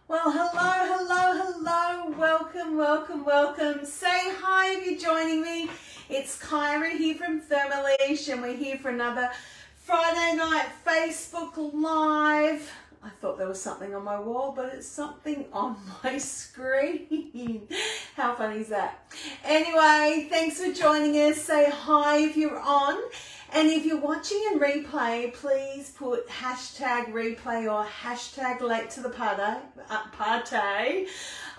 Well, hello. Welcome. Say hi if you're joining me. It's Kyra here from Thermolish, and we're here for another Friday night Facebook Live. I thought there was something on my wall, but it's something on my screen. How funny is that? Anyway, thanks for joining us. Say hi if you're on. And if you're watching in replay, please put hashtag replay or hashtag late to the party.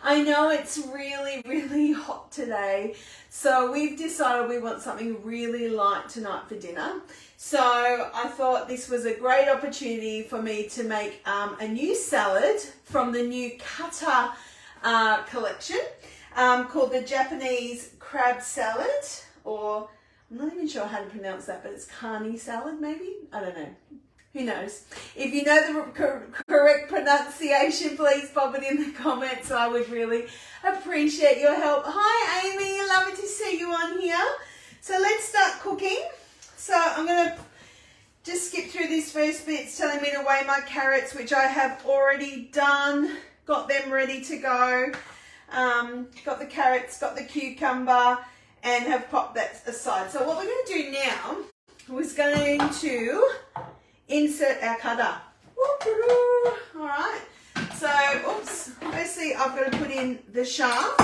I know it's really hot today, so we've decided we want something really light tonight for dinner. So I thought this was a great opportunity for me to make a new salad from the new Cutter collection called the Japanese crab salad, or I'm not even sure how to pronounce that, but it's carne salad maybe? I don't know. Who knows? If you know the correct pronunciation, please pop it in the comments. I would really appreciate your help. Hi Amy, lovely to see you on here. So let's start cooking. So I'm going to just skip through this first bit. It's telling me to weigh my carrots, which I have already done. Got them ready to go. Got the carrots, got the cucumber, and have popped that aside. So what we're going to do now is going to insert our cutter. All right. So, firstly I've got to put in the shaft.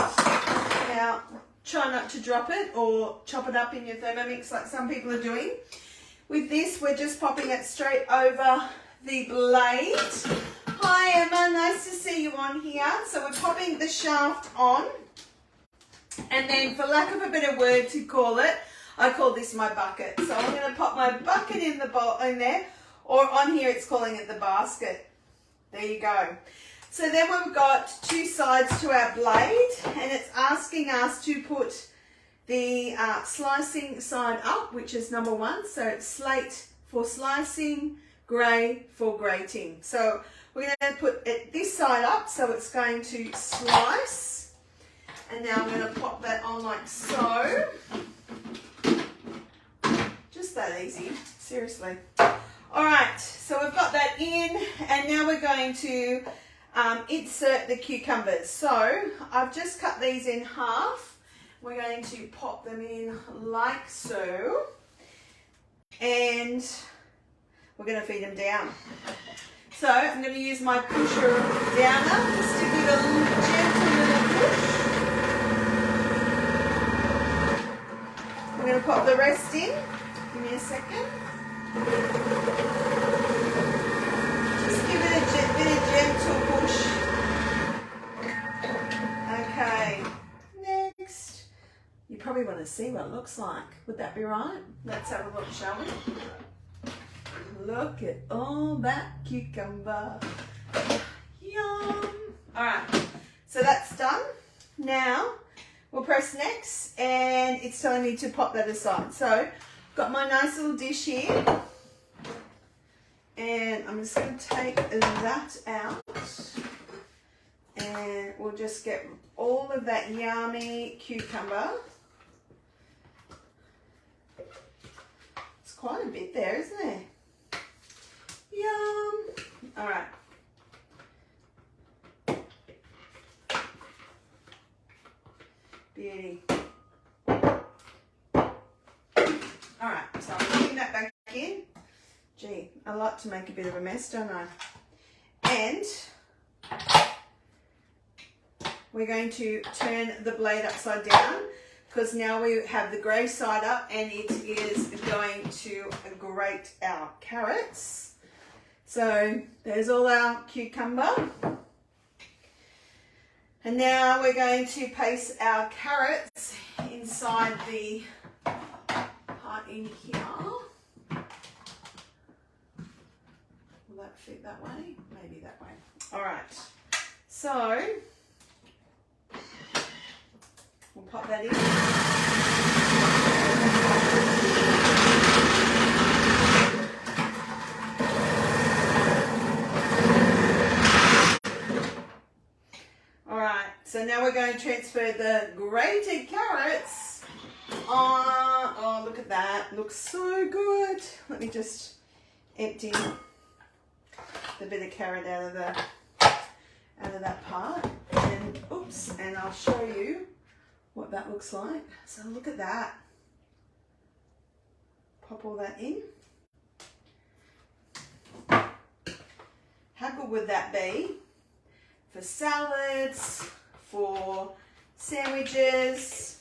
Now, try not to drop it or chop it up in your Thermomix like some people are doing. With this, we're just popping it straight over the blade. Hi Emma, nice to see you on here. So we're popping the shaft on. And then, for lack of a better word to call it, I call this my bucket. So I'm going to pop my bucket in the bowl in there, or on here it's calling it the basket. There you go. So then we've got two sides to our blade, and it's asking us to put the slicing side up, which is number 1. So it's slate for slicing, grey for grating. So we're going to put it this side up, so it's going to slice. And now I'm going to pop that on like so. Just that easy, seriously. All right, so we've got that in, and now we're going to insert the cucumbers. So I've just cut these in half. We're going to pop them in like so, and we're going to feed them down. So I'm going to use my pusher downer just to give a gentle little push. I'm going to pop the rest in. Give me a second. Just give it a bit of gentle push. Okay. Next. You probably want to see what it looks like. Would that be right? Let's have a look, shall we? Look at all that cucumber. Yum. All right. So that's done. Now, we'll press next, and it's telling me to pop that aside. So, got my nice little dish here, and I'm just going to take that out, and we'll just get all of that yummy cucumber. It's quite a bit there, isn't there? Yum. All right. Beauty. All right, so I'm putting that back in. Gee, I like to make a bit of a mess, don't I? And we're going to turn the blade upside down, because now we have the grey side up, and it is going to grate our carrots. So there's all our cucumber. And now we're going to place our carrots inside the part in here. Will that fit that way? Maybe that way. All right. So we'll pop that in. So now we're going to transfer the grated carrots on. Oh, look at that. Looks so good. Let me just empty the bit of carrot out of that what that looks like. So look at that. Pop all that in. How good would that be for salads, for sandwiches,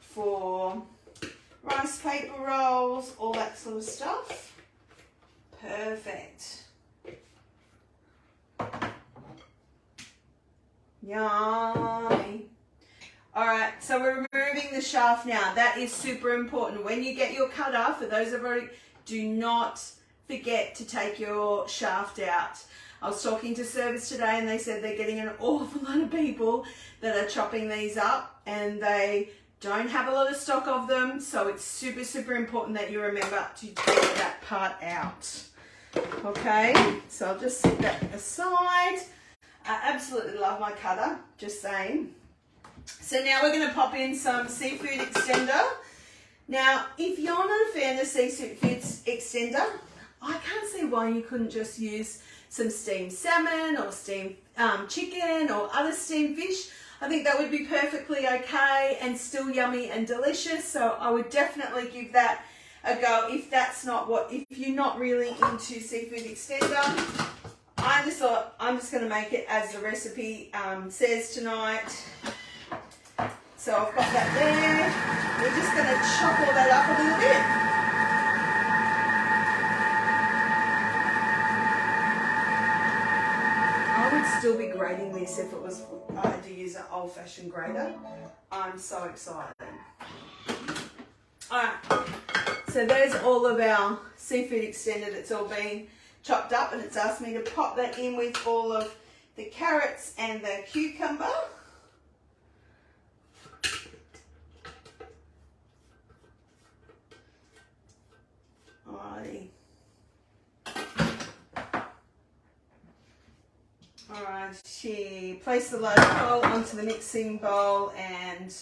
for rice paper rolls, all that sort of stuff? Perfect. Yummy. All right, so we're removing the shaft now. That is super important. When you get your cutter, for those of you, do not forget to take your shaft out. I was talking to service today and they said they're getting an awful lot of people that are chopping these up and they don't have a lot of stock of them. So it's super, super important that you remember to take that part out. Okay, so I'll just set that aside. I absolutely love my cutter, just saying. So now we're going to pop in some seafood extender. Now, if you're not a fan of seafood extender, I can't see why you couldn't just use some steamed salmon or steamed chicken or other steamed fish. I think that would be perfectly okay and still yummy and delicious. So I would definitely give that a go if that's not if you're not really into seafood extender. I just thought I'm just going to make it as the recipe says tonight. So I've got that there. We're just going to chop all that up a little bit. I would still be grating this if I had to use an old-fashioned grater. I'm so excited. Alright, so there's all of our seafood extended. It's all been chopped up and it's asked me to pop that in with all of the carrots and the cucumber. Alrighty. Alright, place the large bowl onto the mixing bowl and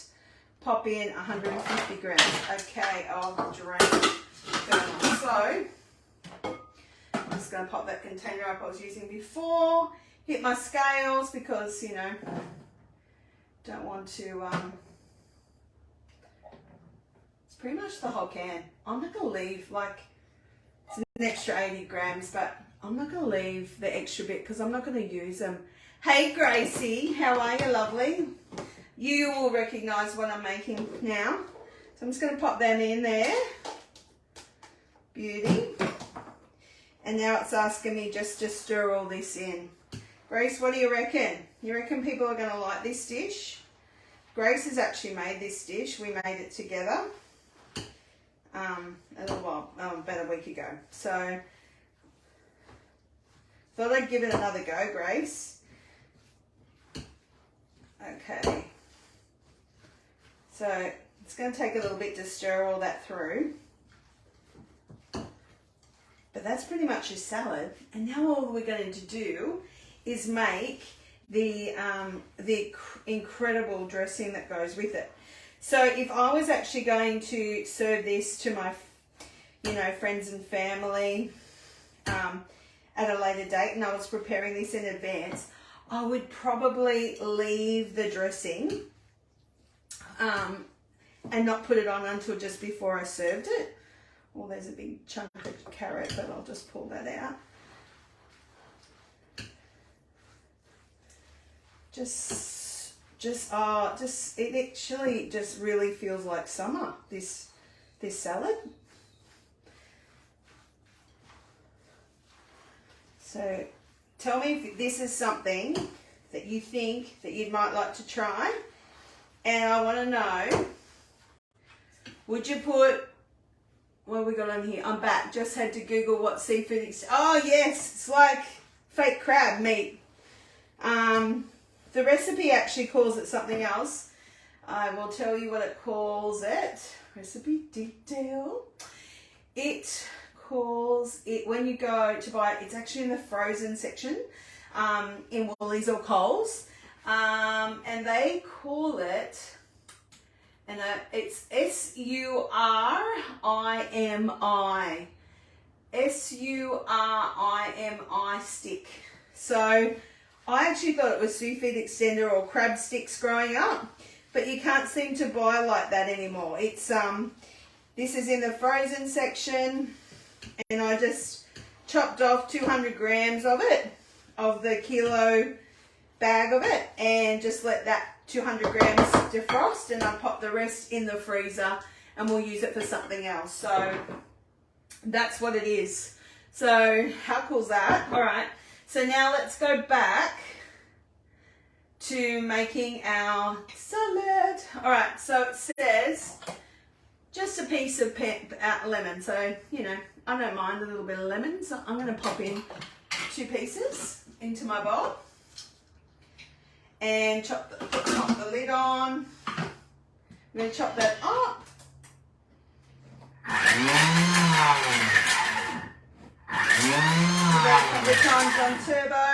pop in 150 grams, okay, of drained thermal. So, I'm just going to pop that container up I was using before, hit my scales because, you know, don't want to, it's pretty much the whole can. I'm not going to leave, like, it's an extra 80 grams, but I'm not going to leave the extra bit because I'm not going to use them. Hey Gracie, how are you, lovely? You will recognise what I'm making now. So I'm just going to pop them in there. Beauty. And now it's asking me just to stir all this in. Grace, what do you reckon? You reckon people are going to like this dish? Grace has actually made this dish. We made it together a little while, about a week ago. So thought I'd give it another go, Grace. Okay. So it's going to take a little bit to stir all that through. But that's pretty much your salad. And now all we're going to do is make the incredible dressing that goes with it. So if I was actually going to serve this to my, you know, friends and family at a later date, and I was preparing this in advance, I would probably leave the dressing and not put it on until just before I served it. Well, there's a big chunk of carrot, but I'll just pull that out. It actually just really feels like summer, this salad. So tell me if this is something that you think that you might like to try. And I want to know, would you put, what have we got on here? I'm back. Just had to Google what seafood is. Oh, yes. It's like fake crab meat. The recipe actually calls it something else. I will tell you what it calls it. Recipe detail. It calls it, when you go to buy it, it's actually in the frozen section in Woolies or Coles. And they call it, and it's S-U-R-I-M-I. S-U-R-I-M-I stick. So I actually thought it was seafood extender or crab sticks growing up, but you can't seem to buy like that anymore. It's this is in the frozen section, and I just chopped off 200 grams of it, of the kilo bag of it, and just let that 200 grams defrost, and I pop the rest in the freezer and we'll use it for something else. So that's what it is. So how cool is that? All right, so now let's go back to making our salad. All right, so it says just a piece of lemon. So, you know, I don't mind a little bit of lemon. So I'm going to pop in 2 pieces into my bowl and pop the lid on. I'm going to chop that up. A couple of times on turbo.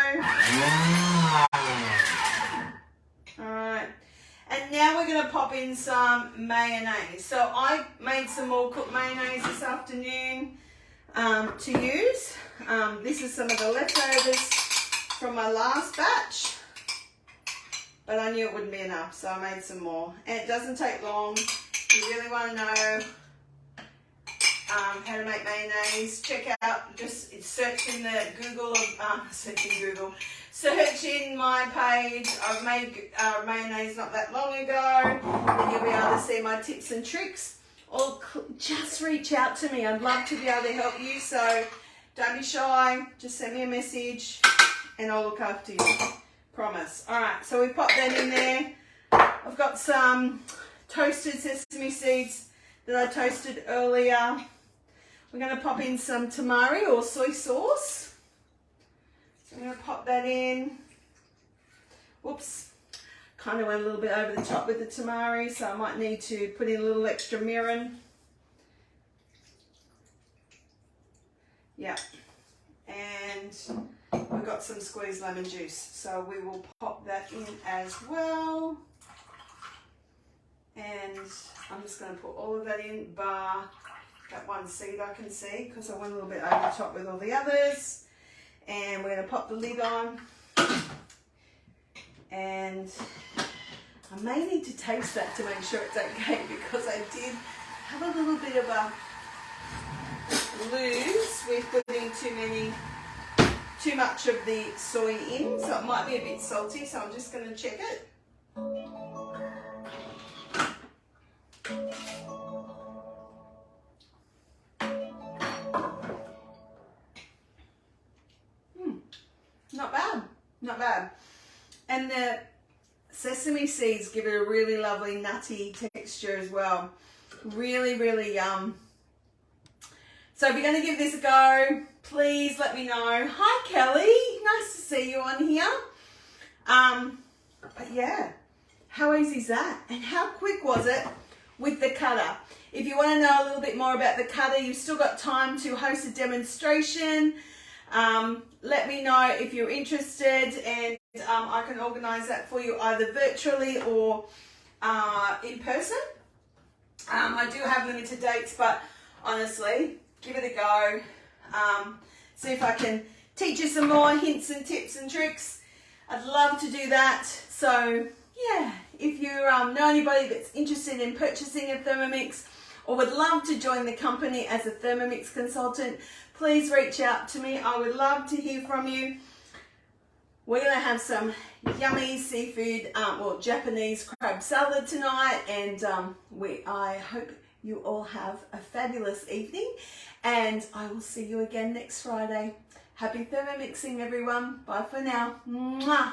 Alright, and now we're going to pop in some mayonnaise. So I made some more cooked mayonnaise this afternoon to use. This is some of the leftovers from my last batch, but I knew it wouldn't be enough, so I made some more. And it doesn't take long. If you really want to know how to make mayonnaise, check out, just search in the Google, search in my page. I've made mayonnaise not that long ago, and you'll be able to see my tips and tricks. Or just reach out to me. I'd love to be able to help you, so don't be shy. Just send me a message and I'll look after you. Promise. All right, so we pop that in there. I've got some toasted sesame seeds that I toasted earlier. We're going to pop in some tamari or soy sauce. So I'm going to pop that in. Whoops. Kind of went a little bit over the top with the tamari, so I might need to put in a little extra mirin. Yeah. And we've got some squeezed lemon juice, so we will pop that in as well. And I'm just going to put all of that in, bar that one seed I can see, because I went a little bit over the top with all the others. And we're going to pop the lid on. And I may need to taste that to make sure it's okay, because I did have a little bit of a lose with putting too much of the soy in, so it might be a bit salty, so I'm just going to check it. Not bad, not bad. And the sesame seeds give it a really lovely nutty texture as well. Really, really yum. So if you're going to give this a go, please let me know. Hi Kelly, nice to see you on here. But yeah, how easy is that? And how quick was it with the cutter? If you want to know a little bit more about the cutter, you've still got time to host a demonstration. Let me know if you're interested, and I can organise that for you either virtually or in person. I do have limited dates, but honestly, give it a go. See if I can teach you some more hints and tips and tricks. I'd love to do that. So yeah, if you know anybody that's interested in purchasing a Thermomix or would love to join the company as a Thermomix consultant, please reach out to me. I would love to hear from you. We're going to have some yummy seafood, well, Japanese crab salad tonight, and I hope you all have a fabulous evening, and I will see you again next Friday. Happy Thermomixing, everyone. Bye for now. Mwah.